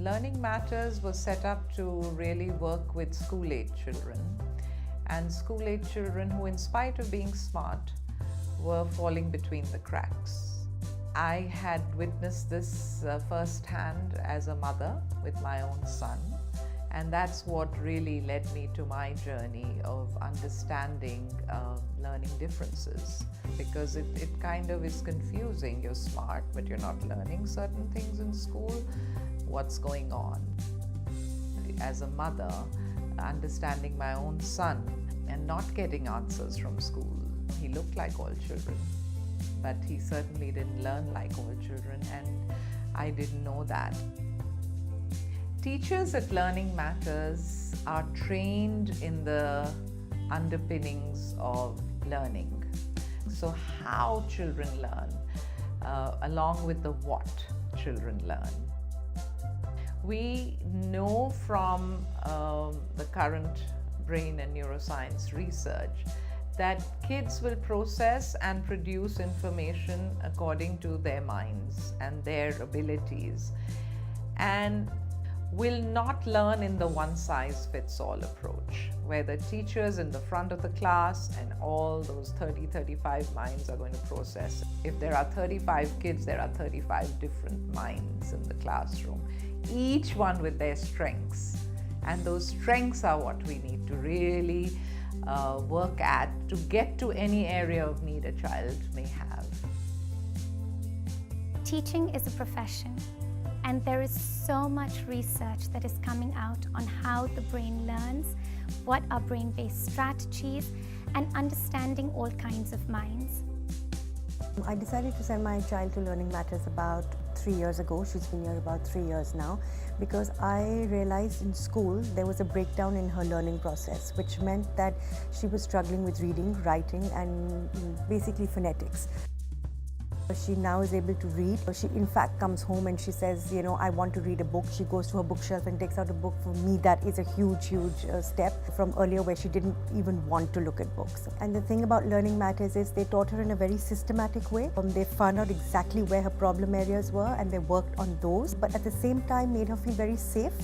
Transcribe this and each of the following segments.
Learning Matters was set up to really work with school-age children, and school-age children who, in spite of being smart, were falling between the cracks. I had witnessed this firsthand as a mother with my own son, and that's what really led me to my journey of understanding learning differences, because it kind of is confusing. You're smart, but you're not learning certain things in school. What's going on? As a mother, understanding my own son and not getting answers from school. He looked like all children, but he certainly didn't learn like all children, and I didn't know that. Teachers at Learning Matters are trained in the underpinnings of learning. So how children learn, along with the what children learn. We know from the current brain and neuroscience research that kids will process and produce information according to their minds and their abilities, and will not learn in the one-size-fits-all approach, where the teachers in the front of the class and all those 35 minds are going to process. If there are 35 kids, there are 35 different minds in the classroom, each one with their strengths. And those strengths are what we need to really work at to get to any area of need a child may have. Teaching is a profession, and there is so much research that is coming out on how the brain learns, what are brain-based strategies, and understanding all kinds of minds. I decided to send my child to Learning Matters about 3 years ago. She's been here about 3 years now, because I realized in school there was a breakdown in her learning process, which meant that she was struggling with reading, writing, and basically phonetics. She now is able to read. She in fact comes home and she says, you know, I want to read a book. She goes to her bookshelf and takes out a book. For me, that is a huge step from earlier where she didn't even want to look at books. And the thing about Learning Matters is they taught her in a very systematic way. They found out exactly where her problem areas were and they worked on those, but at the same time made her feel very safe.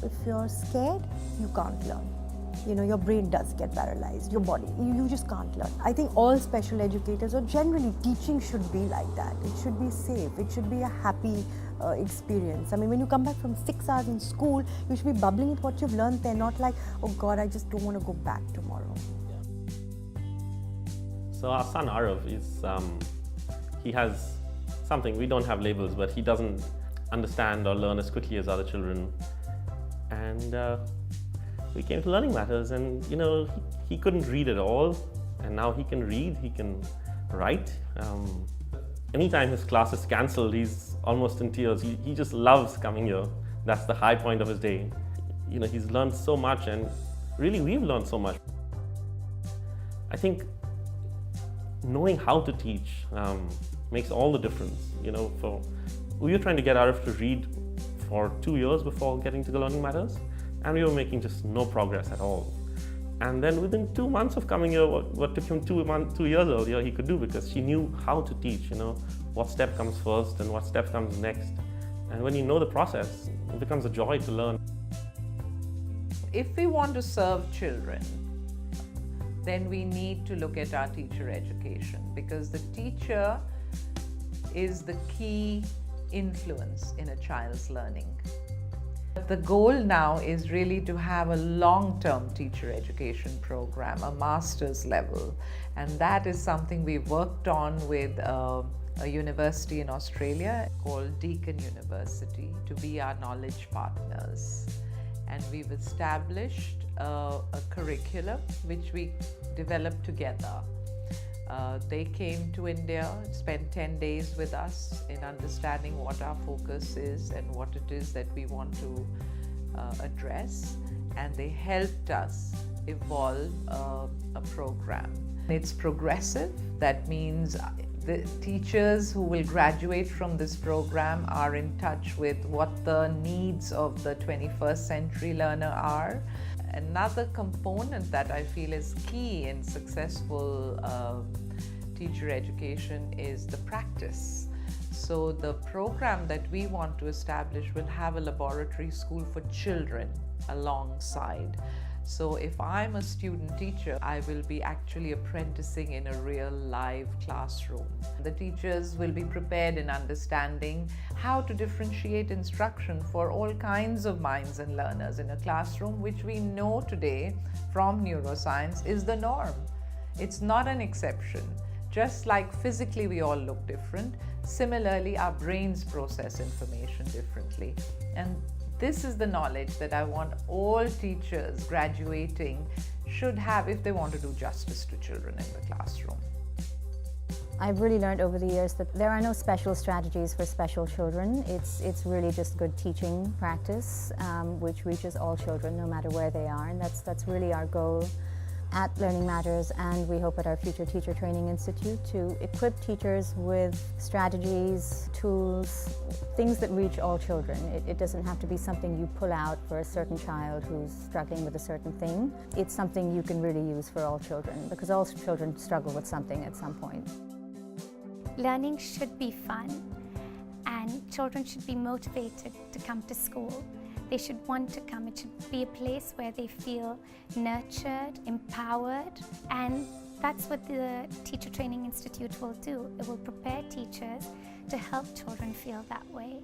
If you're scared, you can't learn. You know, your brain does get paralyzed, your body, you just can't learn. I think all special educators, or generally teaching, should be like that. It should be safe, it should be a happy experience. I mean, when you come back from 6 hours in school, you should be bubbling with what you've learned. They're not like, oh God, I just don't want to go back tomorrow. So our son Arav he has something, we don't have labels, but he doesn't understand or learn as quickly as other children. And we came to Learning Matters, and you know, he couldn't read at all, and now he can read, he can write. Anytime his class is cancelled, he's almost in tears. He just loves coming here. That's the high point of his day. You know, he's learned so much, and really we've learned so much. I think knowing how to teach makes all the difference. You know, we were trying to get Arav to read for 2 years before getting to the Learning Matters, and we were making just no progress at all. And then within 2 months of coming here, what took him 2 years earlier, he could do, because she knew how to teach, you know, what step comes first and what step comes next. And when you know the process, it becomes a joy to learn. If we want to serve children, then we need to look at our teacher education, because the teacher is the key influence in a child's learning. The goal now is really to have a long-term teacher education program, a master's level, and that is something we've worked on with a university in Australia called Deakin University to be our knowledge partners. And we've established a curriculum which we developed together. They came to India, spent 10 days with us in understanding what our focus is and what it is that we want to address, and they helped us evolve a program. It's progressive. That means the teachers who will graduate from this program are in touch with what the needs of the 21st century learner are. Another component that I feel is key in successful teacher education is the practice. So the program that we want to establish will have a laboratory school for children alongside. So if I'm a student teacher, I will be actually apprenticing in a real live classroom. The teachers will be prepared in understanding how to differentiate instruction for all kinds of minds and learners in a classroom, which we know today from neuroscience is the norm. It's not an exception. Just like physically we all look different, similarly our brains process information differently. And this is the knowledge that I want all teachers graduating should have if they want to do justice to children in the classroom. I've really learned over the years that there are no special strategies for special children. It's really just good teaching practice which reaches all children no matter where they are, and that's really our goal at Learning Matters, and we hope at our future Teacher Training Institute to equip teachers with strategies, tools, things that reach all children. It doesn't have to be something you pull out for a certain child who's struggling with a certain thing. It's something you can really use for all children, because all children struggle with something at some point. Learning should be fun, and children should be motivated to come to school. They should want to come. It should be a place where they feel nurtured, empowered, and that's what the Teacher Training Institute will do. It will prepare teachers to help children feel that way.